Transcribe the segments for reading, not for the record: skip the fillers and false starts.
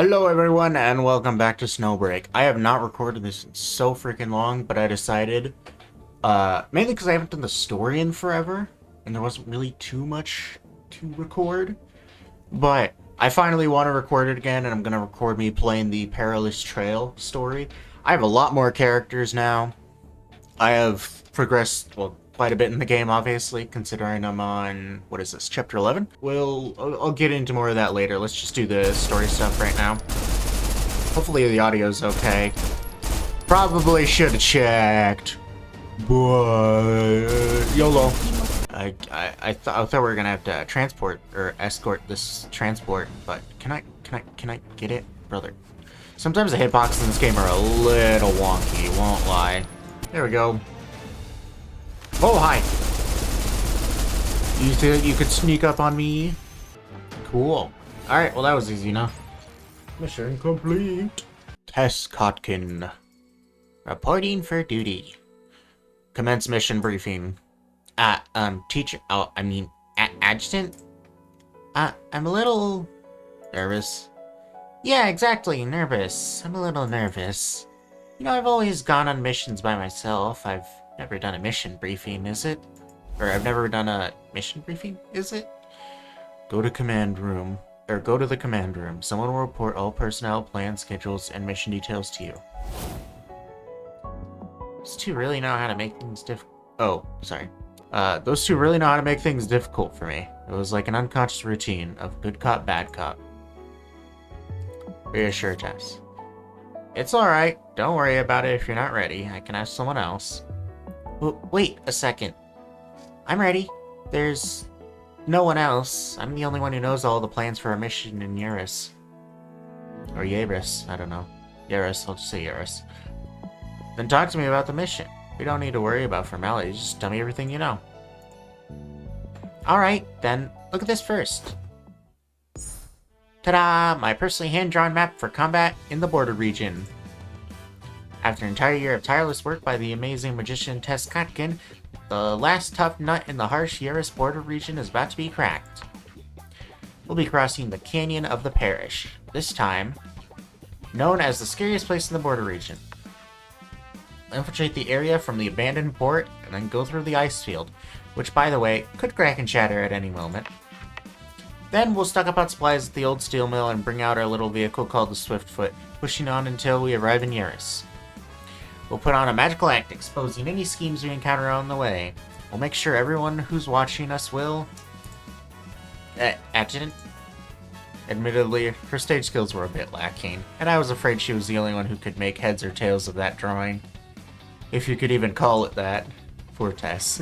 Hello everyone and welcome back to Snowbreak. I have not recorded this in so freaking long, but I decided, mainly because I haven't done the story in forever, and there wasn't really too much to record, but I finally want to record it again, and I'm going to record me playing the Perilous Trail story. I have a lot more characters now. I have progressed, well, quite a bit in the game, obviously, considering I'm on, what is this, Chapter 11? I'll get into more of that later. Let's just do the story stuff right now. Hopefully the audio's okay. Probably should have checked, but YOLO. I thought we were gonna have to transport or escort this transport, but can I get it, brother? Sometimes the hitboxes in this game are a little wonky, won't lie. There we go. Oh, hi. You think you could sneak up on me? Cool. Alright, well that was easy enough. Mission complete. Tess Kotkin. Reporting for duty. Commence mission briefing. Teacher, adjutant? I'm a little nervous. Yeah, exactly, nervous. I'm a little nervous. You know, I've always gone on missions by myself. I've never done a mission briefing, is it? Or I've never done a mission briefing, is it? Go to command room. Or go to the command room. Someone will report all personnel, plans, schedules, and mission details to you. Those two really know how to make things those two really know how to make things difficult for me. It was like an unconscious routine of good cop, bad cop. Reassure Tess. It's alright. Don't worry about it if you're not ready. I can ask someone else. Wait a second. I'm ready. There's no one else. I'm the only one who knows all the plans for our mission in Eurus. Or Yaris, I don't know. Yaris, I'll just say Yaris. Then talk to me about the mission. We don't need to worry about formalities, just tell me everything you know. Alright, then look at this first. Ta-da! My personally hand-drawn map for combat in the border region. After an entire year of tireless work by the amazing magician Tess Kotkin, the last tough nut in the harsh Eurus border region is about to be cracked. We'll be crossing the Canyon of the Parish, this time known as the scariest place in the border region. Infiltrate the area from the abandoned port, and then go through the ice field, which, by the way, could crack and shatter at any moment. Then we'll stock up on supplies at the old steel mill and bring out our little vehicle called the Swiftfoot, pushing on until we arrive in Eurus. We'll put on a magical act, exposing any schemes we encounter on the way. We'll make sure everyone who's watching us will... Adjutant? Admittedly, her stage skills were a bit lacking, and I was afraid she was the only one who could make heads or tails of that drawing. If you could even call it that. Poor Tess.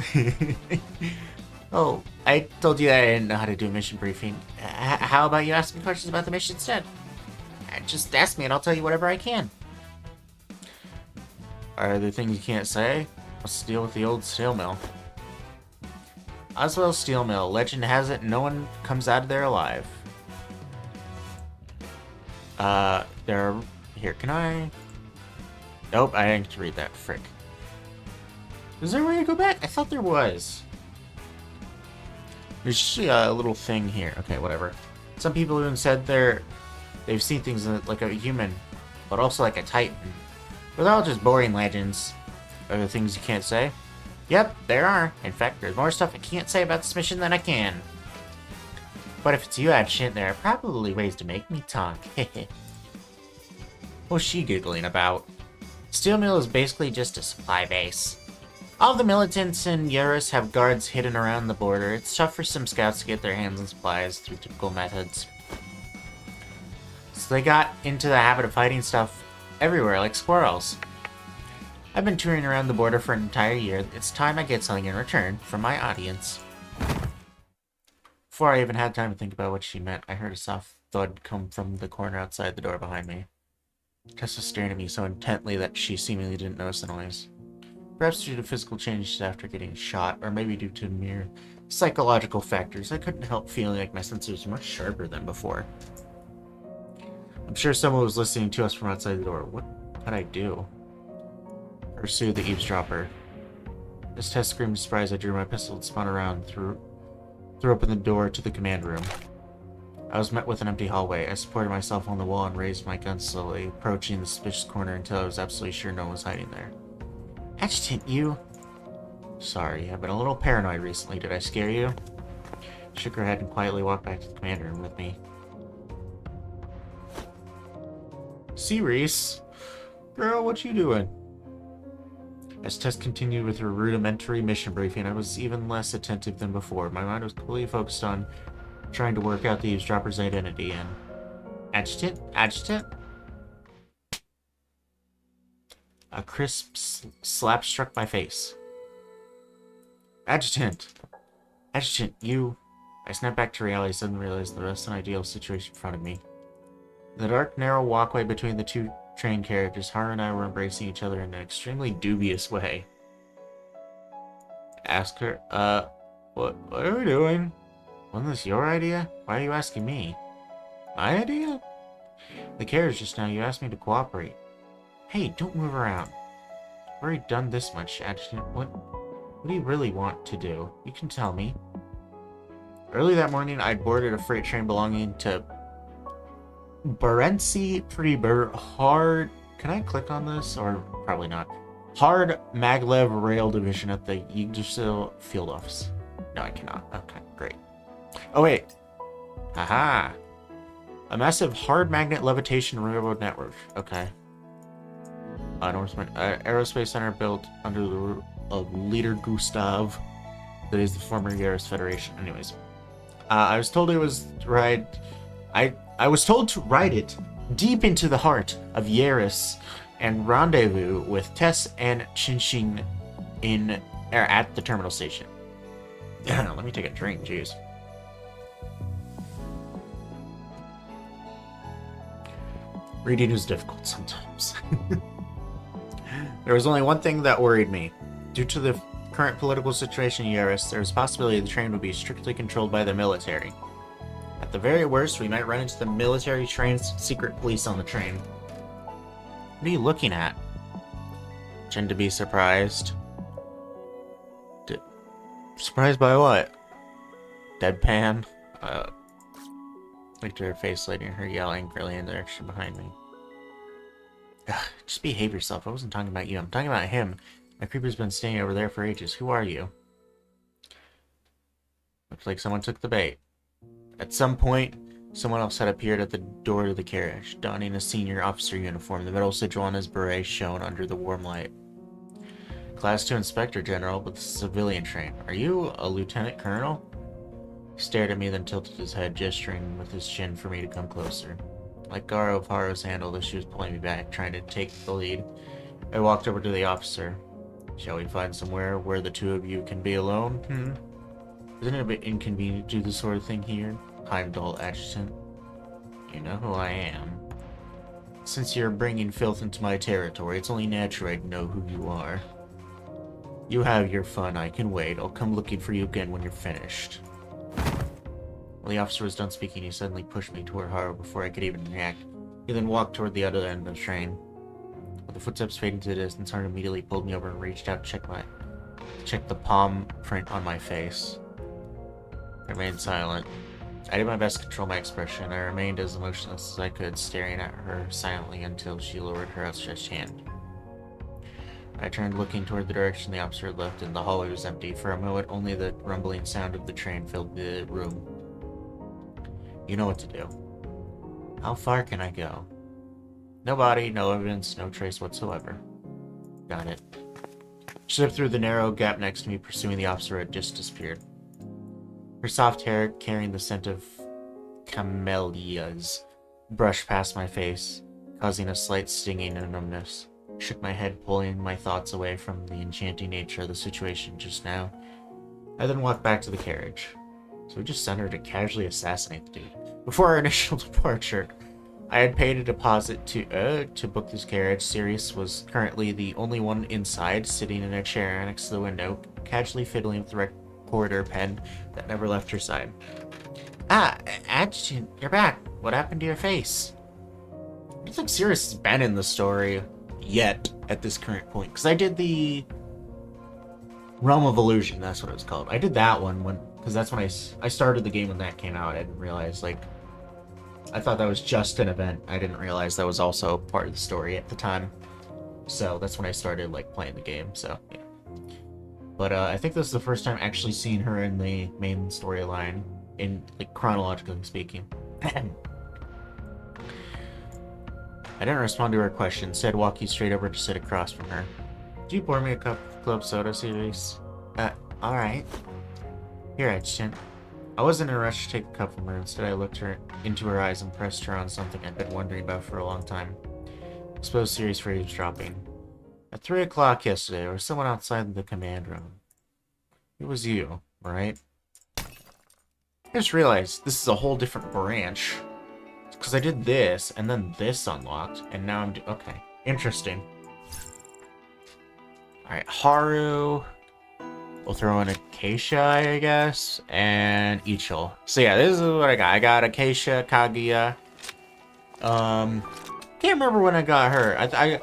Oh, I told you that I didn't know how to do a mission briefing. How about you ask me questions about the mission instead? Just ask me and I'll tell you whatever I can. Are there things you can't say? What's the deal with the old steel mill? Oswell Steel Mill. Legend has it no one comes out of there alive. Here, can I... Nope, I didn't get to read that. Frick. Is there a way to go back? I thought there was. There's just a little thing here. Okay, whatever. Some people even said they've seen things like a human, but also like a titan. But they're all just boring legends. Are there things you can't say? Yep, there are. In fact, there's more stuff I can't say about this mission than I can. But if it's you, Adjutant, there are probably ways to make me talk. What's she giggling about? Steel Mill is basically just a supply base. All the militants in Eurus have guards hidden around the border. It's tough for some scouts to get their hands on supplies through typical methods. So they got into the habit of hiding stuff everywhere like squirrels. I've been touring around the border for an entire year. It's time I get something in return from my audience. Before I even had time to think about what she meant, I heard a soft thud come from the corner outside the door behind me. Tess was staring at me so intently that she seemingly didn't notice the noise. Perhaps due to physical changes after getting shot, or maybe due to mere psychological factors, I couldn't help feeling like my senses were much sharper than before. I'm sure someone was listening to us from outside the door. What could I do? Pursue the eavesdropper. As Tess screamed in surprise, I drew my pistol and spun around, threw open the door to the command room. I was met with an empty hallway. I supported myself on the wall and raised my gun slowly, approaching the suspicious corner until I was absolutely sure no one was hiding there. Adjutant, you... Sorry, I've been a little paranoid recently. Did I scare you? Shook her head and quietly walked back to the command room with me. See, Reese. Girl, what you doing? As Tess continued with her rudimentary mission briefing, I was even less attentive than before. My mind was completely focused on trying to work out the eavesdropper's identity and... Adjutant? Adjutant? A crisp slap struck my face. Adjutant! Adjutant, you... I snapped back to reality, suddenly realized the less than ideal situation in front of me. In the dark, narrow walkway between the two train carriages, Haru and I were embracing each other in an extremely dubious way. Ask her, what are we doing? Wasn't this your idea? Why are you asking me? My idea? The carriage just now, you asked me to cooperate. Hey, don't move around. I've already done this much, Adjutant. What do you really want to do? You can tell me. Early that morning, I'd boarded a freight train belonging to Barenci Hard... Can I click on this? Or probably not. Hard Maglev Rail Division at the Yggdrasil Field Office. No, I cannot. Okay, great. Oh, wait. Haha. A massive hard magnet levitation railroad network. Okay. Aerospace center built under the roof of Leader Gustav. That is the former Yaris Federation. Anyways. I was told it was ride... I was told to ride it deep into the heart of Yaris and rendezvous with Tess and Shinshin at the terminal station. Let me take a drink, jeez. Reading is difficult sometimes. There was only one thing that worried me. Due to the current political situation in Yaris, there was a possibility the train would be strictly controlled by the military. At the very worst, we might run into the military train's secret police on the train. What are you looking at? Tend to be surprised. Surprised by what? Deadpan? Looked at her face, letting her yell angrily in the direction behind me. Ugh, just behave yourself. I wasn't talking about you. I'm talking about him. My creeper's been staying over there for ages. Who are you? Looks like someone took the bait. At some point, someone else had appeared at the door to the carriage, donning a senior officer uniform. The metal sigil on his beret shone under the warm light. Class 2 Inspector General with a civilian train. Are you a Lieutenant Colonel? He stared at me, then tilted his head, gesturing with his chin for me to come closer. Like Garo of Haru's handle, as she was pulling me back, trying to take the lead. I walked over to the officer. Shall we find somewhere where the two of you can be alone? Isn't it a bit inconvenient to do this sort of thing here? Heimdall, Adjutant. You know who I am. Since you're bringing filth into my territory, it's only natural I'd know who you are. You have your fun, I can wait. I'll come looking for you again when you're finished. When the officer was done speaking, he suddenly pushed me toward Haru before I could even react. He then walked toward the other end of the train. With the footsteps fading to the distance, Haru immediately pulled me over and reached out to check the palm print on my face. I remained silent. I did my best to control my expression. I remained as emotionless as I could, staring at her silently until she lowered her outstretched hand. I turned, looking toward the direction the officer had left, and the hallway was empty. For a moment, only the rumbling sound of the train filled the room. You know what to do. How far can I go? No body, no evidence, no trace whatsoever. Got it. She slipped through the narrow gap next to me, pursuing the officer who had just disappeared. Her soft hair, carrying the scent of camellias, brushed past my face, causing a slight stinging and numbness. I shook my head, pulling my thoughts away from the enchanting nature of the situation just now. I then walked back to the carriage. So we just sent her to casually assassinate the dude. Before our initial departure, I had paid a deposit to book this carriage. Sirius was currently the only one inside, sitting in a chair next to the window, casually fiddling with the recorder pen that never left her side. Ah, Adjutant, you're back. What happened to your face? I don't think Sirius has been in the story yet at this current point, because I did the Realm of Illusion, that's what it was called. I did that one because that's when I started the game when that came out. I didn't realize, like, I thought that was just an event. I didn't realize that was also part of the story at the time. So that's when I started like playing the game. So yeah. But I think this is the first time actually seeing her in the main storyline, in like chronologically speaking. I didn't respond to her question. Instead, walk you straight over to sit across from her. Do you pour me a cup of club soda, series? Alright. Here, Edgton. I wasn't in a rush to take the cup from her. Instead, I looked her into her eyes and pressed her on something I'd been wondering about for a long time. Exposed series for eavesdropping. At 3 o'clock yesterday, there was someone outside the command room. It was you, right? I just realized this is a whole different branch. Because I did this, and then this unlocked, and now I'm okay. Interesting. Alright, Haru. We'll throw in Acacia, I guess, and Ichil. So yeah, this is what I got. I got Acacia, Kaguya. Can't remember when I got her.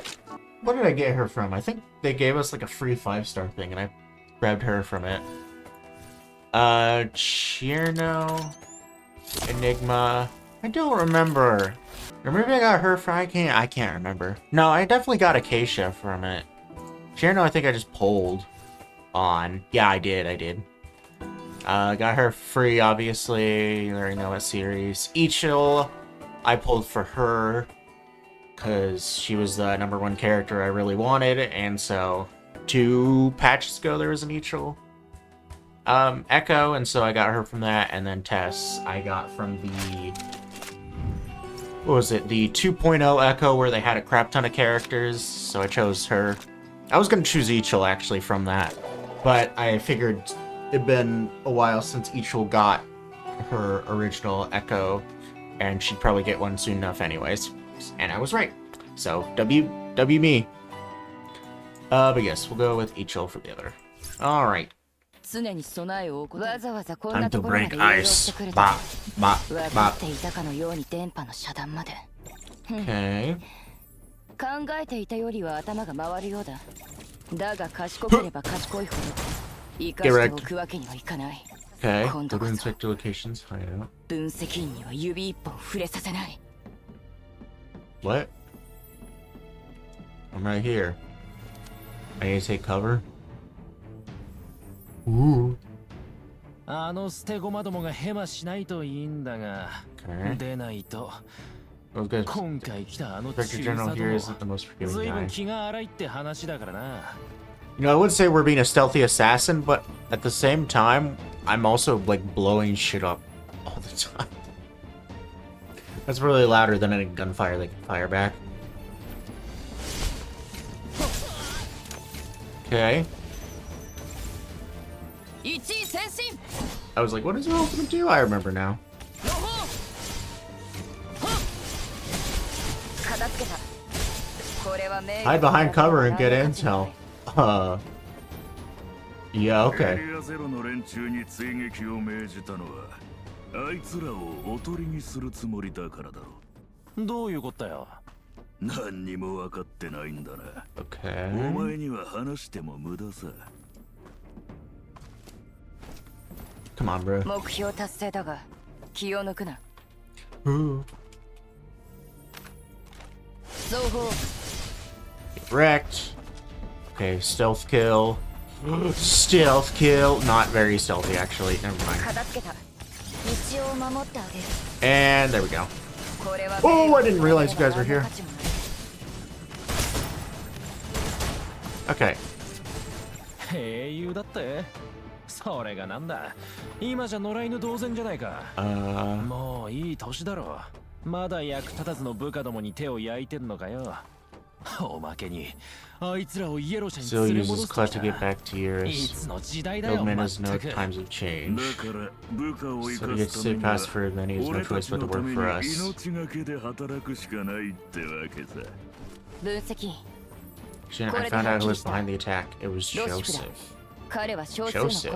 What did I get her from? I think they gave us like a free 5-star thing, and I grabbed her from it. Chierno, Enigma. I don't remember. Or maybe I got her from. I can't remember. No, I definitely got Acacia from it. Chierno, I think I just pulled on. Yeah, I did. Got her free, obviously. You already know what series. Ichil, I pulled for her because she was the #1 character I really wanted, and so 2 patches ago there was an Ichil. Echo, and so I got her from that, and then Tess I got from the... What was it? The 2.0 Echo, where they had a crap ton of characters, so I chose her. I was going to choose Ichil, actually, from that, but I figured it'd been a while since Ichil got her original Echo, and she'd probably get one soon enough anyways. And I was right. So, W me. But yes, we'll go with Ichil for the other. Alright. Time to break ice. Bop, bop, bop. Okay. Get wrecked. Okay, go to inspect your locations, find out. What? I'm right here. I need to take cover? Ooh. Okay. Inspector General here isn't the most forgiving guy. You know, I would say we're being a stealthy assassin, but at the same time, I'm also, like, blowing shit up all the time. That's really louder than any gunfire they can fire back. Okay. I was like, what does her ultimate do? I remember now. Hide behind cover and get intel. Yeah, okay. Okay. Come on, bro. Ooh. Get wrecked. Okay, stealth kill. Stealth kill. Not very stealthy, actually. Never mind. And there we go. Oh, I didn't realize you guys were here. Okay. Still uses Clutch to get back to Eurus. Oldman has no times of change. So he gets to sit past for then he has no choice but to work for us. I found out who was behind the attack. It was Joseph. Joseph.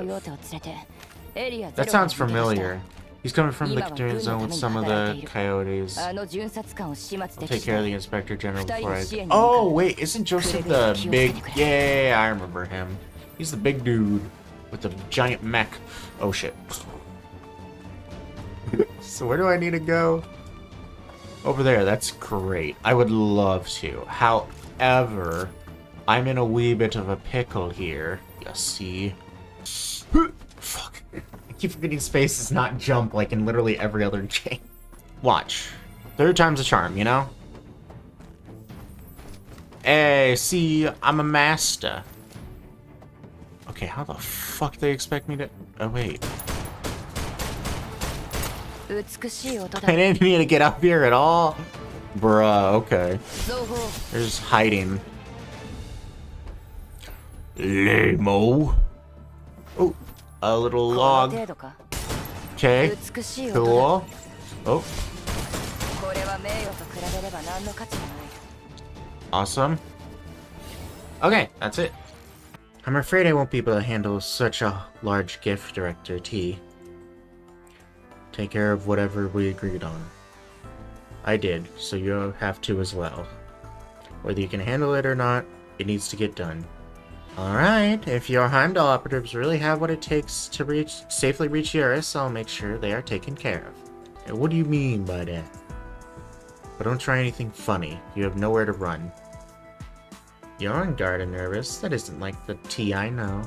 That sounds familiar. He's coming from the containment zone with some of the coyotes. I'll take care of the Inspector General before I... Oh, wait, isn't Joseph the big... Yeah, I remember him. He's the big dude with the giant mech. Oh, shit. So where do I need to go? Over there, that's great. I would love to. However, I'm in a wee bit of a pickle here. You see? Fuck. I keep forgetting space does not jump like in literally every other game. Watch. Third time's a charm, you know? Hey, see, I'm a master. Okay, how the fuck they expect me to... Oh, wait. I didn't need to get up here at all. Bruh, okay. They're just hiding. Lame-o. Oh, a little log. Okay, cool. Oh. Awesome. Okay, that's it. I'm afraid I won't be able to handle such a large gift, Director T. Take care of whatever we agreed on. I did, so you'll have to as well. Whether you can handle it or not, it needs to get done. Alright, if your Heimdall operatives really have what it takes to safely reach Eurus, I'll make sure they are taken care of. And what do you mean by that? But don't try anything funny. You have nowhere to run. You're on guard and nervous. That isn't like the T I know.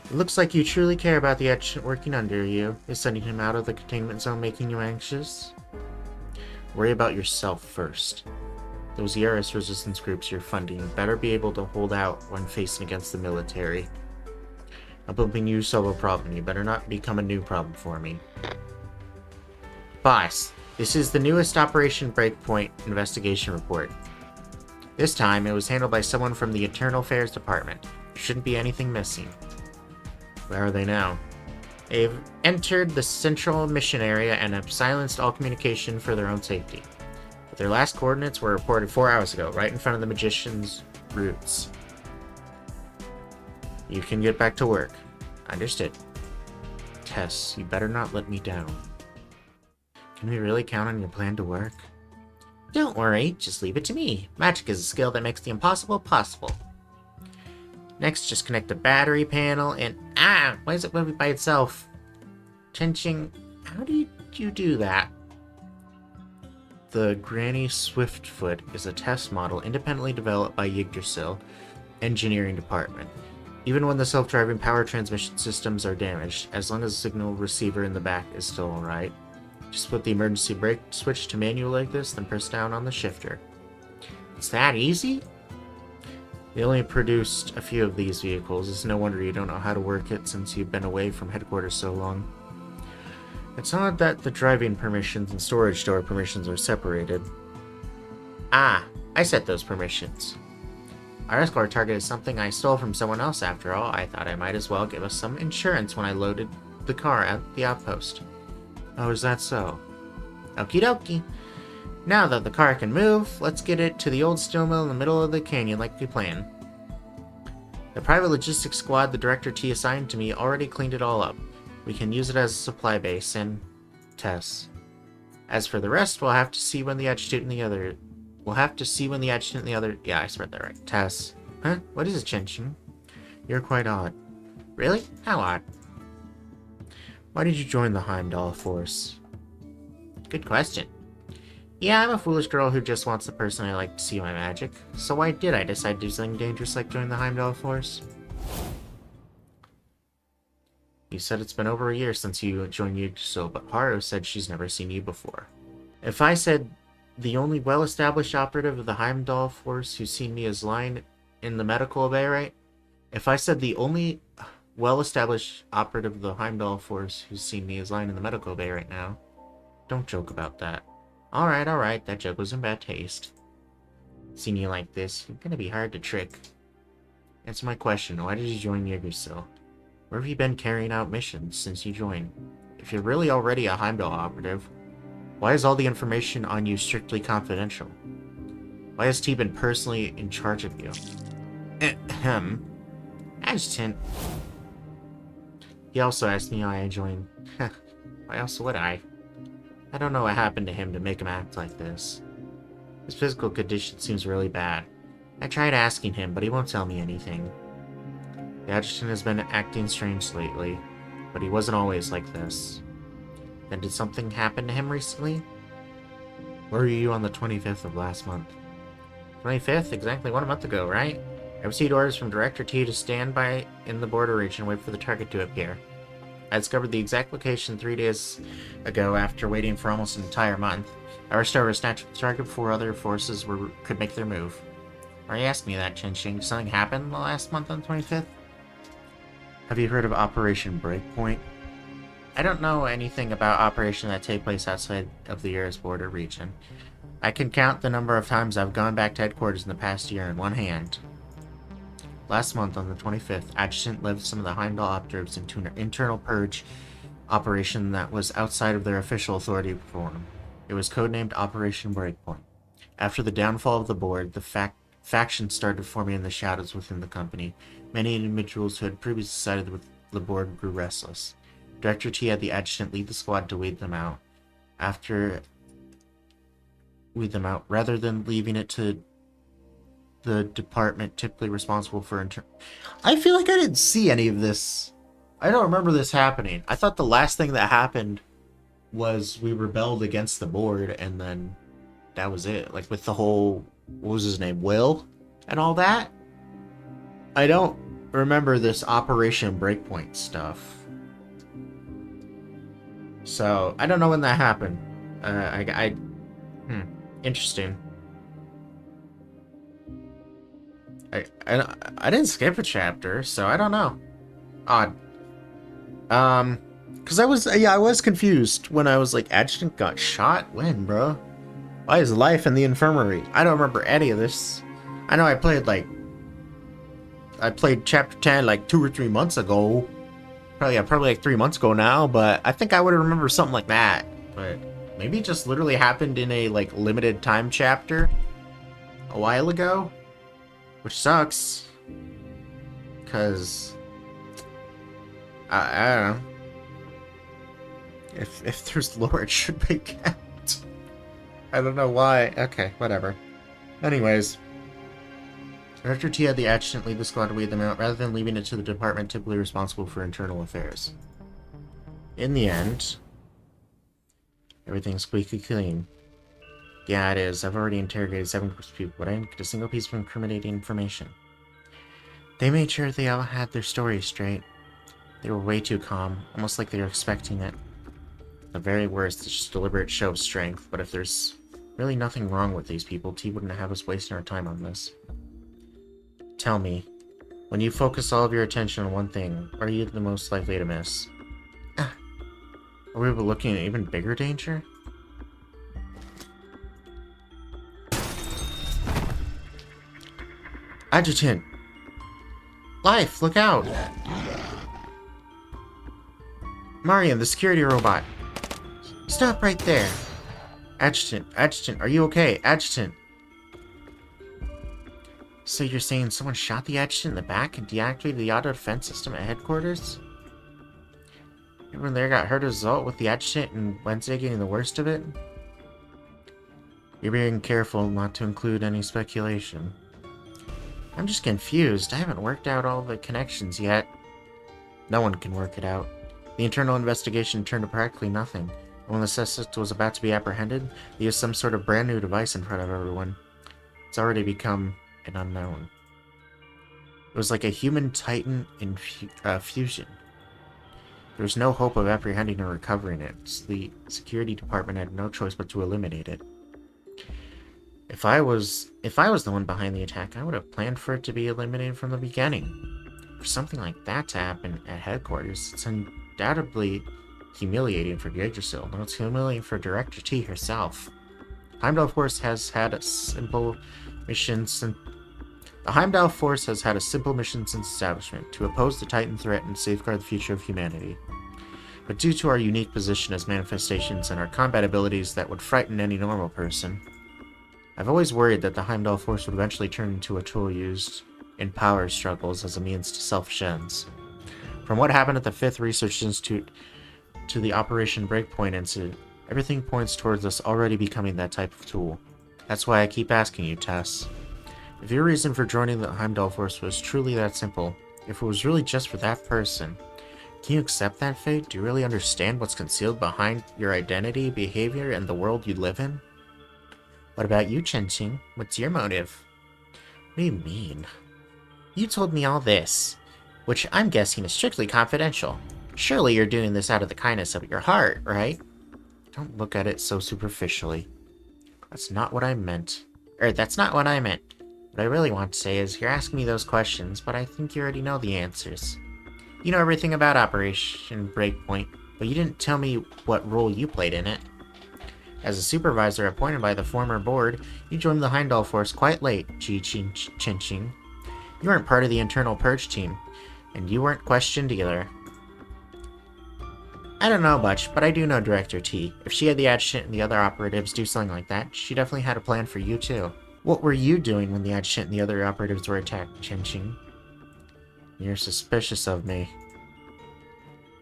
It looks like you truly care about the adjutant working under you. Is sending him out of the containment zone making you anxious? Worry about yourself first. Those ERS resistance groups you're funding better be able to hold out when facing against the military. I'm helping you solve a problem. You better not become a new problem for me. Boss, this is the newest Operation Breakpoint investigation report. This time, it was handled by someone from the Internal Affairs Department. There shouldn't be anything missing. Where are they now? They've entered the central mission area and have silenced all communication for their own safety. But their last coordinates were reported 4 hours ago, right in front of the magician's roots. You can get back to work. Understood. Tess, you better not let me down. Can we really count on your plan to work? Don't worry, just leave it to me. Magic is a skill that makes the impossible possible. Next, just connect a battery panel and... Ah! Why is it moving by itself? Tension... How do you do that? The Granny Swiftfoot is a test model independently developed by Yggdrasil Engineering Department. Even when the self-driving power transmission systems are damaged, as long as the signal receiver in the back is still alright. Just put the emergency brake switch to manual like this, then press down on the shifter. It's that easy? They only produced a few of these vehicles. It's no wonder you don't know how to work it since you've been away from headquarters so long. It's odd that the driving permissions and storage door permissions are separated. Ah, I set those permissions. Our escort target is something I stole from someone else after all. I thought I might as well give us some insurance when I loaded the car at the outpost. Oh, is that so? Okie dokie. Now that the car can move, let's get it to the old steel mill in the middle of the canyon like we planned. The private logistics squad the Director T assigned to me already cleaned it all up. We can use it as a supply base and tests. As for the rest, we'll have to see when the adjutant and the other... Yeah, I spread that right. Tess. Huh? What is it, Chenshin? You're quite odd. Really? How odd? Why did you join the Heimdall Force? Good question. Yeah, I'm a foolish girl who just wants the person I like to see my magic. So why did I decide to do something dangerous like join the Heimdall Force? You said it's been over a year since you joined Yggdrasil, but Haru said she's never seen you before. If I said the only well-established operative of the Heimdall Force who's seen me is lying in the medical bay, right? If I said the only well-established operative of the Heimdall Force who's seen me is lying in the medical bay right now, don't joke about that. Alright, that joke was in bad taste. Seeing you like this, you're gonna be hard to trick. Answer my question, why did you join Yggdrasil? Where have you been carrying out missions since you joined? If you're really already a Heimdall operative, why is all the information on you strictly confidential? Why has T been personally in charge of you? Ahem. Adjutant. He also asked me why I joined. Why else would I? I don't know what happened to him to make him act like this. His physical condition seems really bad. I tried asking him, but he won't tell me anything. The adjutant has been acting strange lately, but he wasn't always like this. Then did something happen to him recently? Where were you on the 25th of last month? 25th? Exactly 1 month ago, right? I received orders from Director T to stand by in the border region and wait for the target to appear. I discovered the exact location 3 days ago after waiting for almost an entire month. I rushed over to snatch the target before other forces could make their move. Why are you asking me that, Chin-Ching? Something happened the last month on the 25th? Have you heard of Operation Breakpoint? I don't know anything about operations that take place outside of the Earth's border region. I can count the number of times I've gone back to headquarters in the past year in one hand. Last month, on the 25th, Adjutant led some of the Heimdall operatives into an internal purge operation that was outside of their official authority to perform. It was codenamed Operation Breakpoint. After the downfall of the board, the factions started forming in the shadows within the company. Many individuals who had previously sided with the board grew restless. Director T had the Adjutant lead the squad to weed them out. Rather than leaving it to the department typically responsible for I feel like I didn't see any of this. I don't remember this happening. I thought the last thing that happened was we rebelled against the board, and then that was it. Like with the whole, what was his name, Will, and all that. I don't remember this Operation Breakpoint stuff. So I don't know when that happened. Interesting. I didn't skip a chapter, so I don't know. Odd. Cause I was confused when I was like, Adjutant got shot? When, bro? Why is life in the infirmary? I don't remember any of this. I know I played chapter 10 like 2 or 3 months ago. Probably like 3 months ago now, but I think I would remember something like that. But maybe it just literally happened in a like limited time chapter a while ago. Which sucks. Cause I don't know. If there's lore, it should be kept. I don't know why. Okay, whatever. Anyways, Director T had the Adjutant lead the squad to weed them out, rather than leaving it to the department typically responsible for internal affairs. In the end, everything's squeaky clean. Yeah, it is. I've already interrogated 7 groups of people, but I didn't get a single piece of incriminating information. They made sure they all had their stories straight. They were way too calm, almost like they were expecting it. The very worst is just a deliberate show of strength, but if there's really nothing wrong with these people, T wouldn't have us wasting our time on this. Tell me, when you focus all of your attention on one thing, what are you the most likely to miss? Are we looking at even bigger danger? Adjutant! Life, look out! Marion, the security robot! Stop right there! Adjutant, are you okay? Adjutant! So you're saying someone shot the Adjutant in the back and deactivated the auto defense system at headquarters? Everyone there got hurt as a result with the Adjutant and Wednesday getting the worst of it? You're being careful not to include any speculation. I'm just confused. I haven't worked out all the connections yet. No one can work it out. The internal investigation turned to practically nothing. And when the suspect was about to be apprehended, they used some sort of brand new device in front of everyone. It's already become an unknown. It was like a human-titan fusion. There was no hope of apprehending or recovering it, so the security department had no choice but to eliminate it. If I was the one behind the attack, I would have planned for it to be eliminated from the beginning. For something like that to happen at headquarters, it's undoubtedly humiliating for Yggdrasil. No, it's humiliating for Director T herself. Heimdall Force has had a simple mission since the Heimdall Force has had a simple mission since establishment: to oppose the Titan threat and safeguard the future of humanity. But due to our unique position as manifestations and our combat abilities that would frighten any normal person, I've always worried that the Heimdall Force would eventually turn into a tool used in power struggles as a means to selfish ends. From what happened at the 5th Research Institute to the Operation Breakpoint incident, everything points towards us already becoming that type of tool. That's why I keep asking you, Tess. If your reason for joining the Heimdall Force was truly that simple, if it was really just for that person, can you accept that fate? Do you really understand what's concealed behind your identity, behavior, and the world you live in? What about you, Chen-Ching? What's your motive? What do you mean? You told me all this, which I'm guessing is strictly confidential. Surely you're doing this out of the kindness of your heart, right? Don't look at it so superficially. That's not what I meant. That's not what I meant. What I really want to say is, you're asking me those questions, but I think you already know the answers. You know everything about Operation Breakpoint, but you didn't tell me what role you played in it. As a supervisor appointed by the former board, you joined the Heimdall Force quite late, Chen-Ching. You weren't part of the internal purge team, and you weren't questioned either. I don't know much, but I do know Director T. If she had the adjutant and the other operatives do something like that, she definitely had a plan for you too. What were you doing when the adjutant and the other operatives were attacked, Chen-Ching? You're suspicious of me.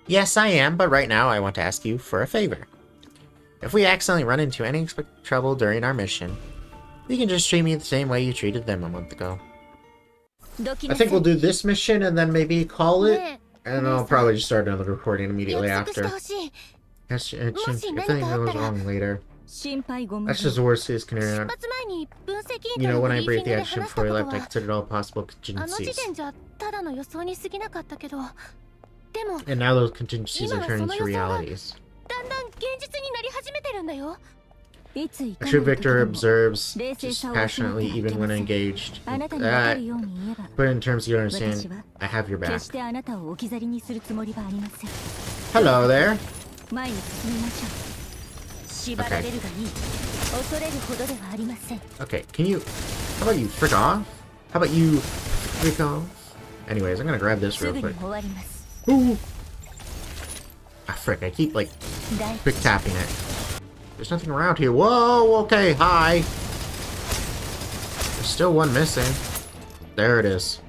Yes, I am, but right now I want to ask you for a favor. If we accidentally run into any unexpected trouble during our mission, you can just treat me the same way you treated them a month ago. I think we'll do this mission and then maybe call it, and I'll probably just start another recording immediately after. If anything goes wrong later, that's just the worst case scenario. You know, when I briefed the adjutant before he left, I considered all possible contingencies. And now those contingencies are turning into realities. A true victor observes just passionately even when engaged. But in terms you understand, I have your back. Hello there. Okay, can you... How about you frick off? How about you frick off? Anyways, I'm gonna grab this real quick. Ooh! Ah, frick, I keep, like, quick tapping it. There's nothing around here. Whoa, okay, hi! There's still one missing. There it is.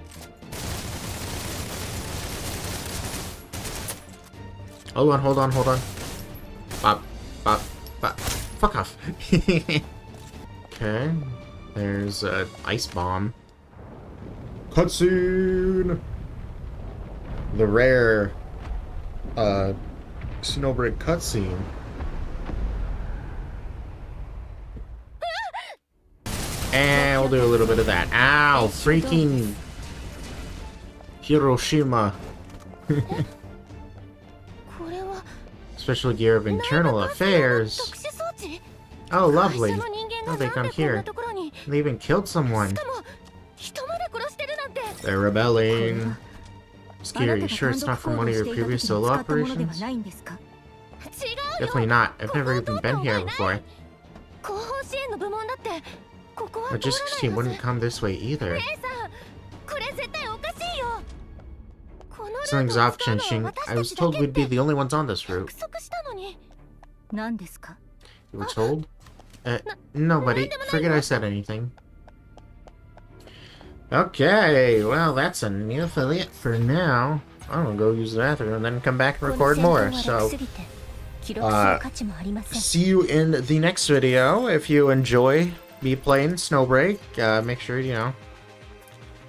Hold on, hold on, hold on. Bop, bop, bop. Fuck off. Okay. There's an ice bomb. Cutscene! The rare, Snowbreak cutscene. And we'll do a little bit of that. Ow! Freaking Hiroshima. Special gear of internal affairs. Oh, lovely. Oh, they come here. They even killed someone. They're rebelling. Scary, you sure it's not from one of your previous solo operations? Definitely not. I've never even been here before. Logistics team wouldn't come this way either. Something's off, Chen-Ching. I was told we'd be the only ones on this route. You were told? Nobody. Forget I said anything. Okay, well, that's a new affiliate for now. I'm gonna go use the bathroom and then come back and record more. So, see you in the next video. If you enjoy me playing Snowbreak, make sure, you know,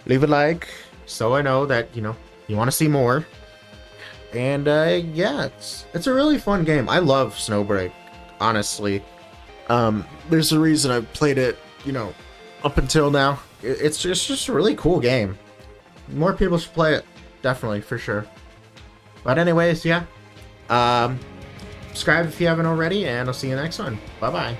leave a like so I know that, you know, you want to see more. And, yeah, it's a really fun game. I love Snowbreak, honestly. There's a reason I've played it, you know, up until now. It's just a really cool game. More people should play it, definitely, for sure. But anyways, yeah. Subscribe if you haven't already, and I'll see you next one. Bye-bye.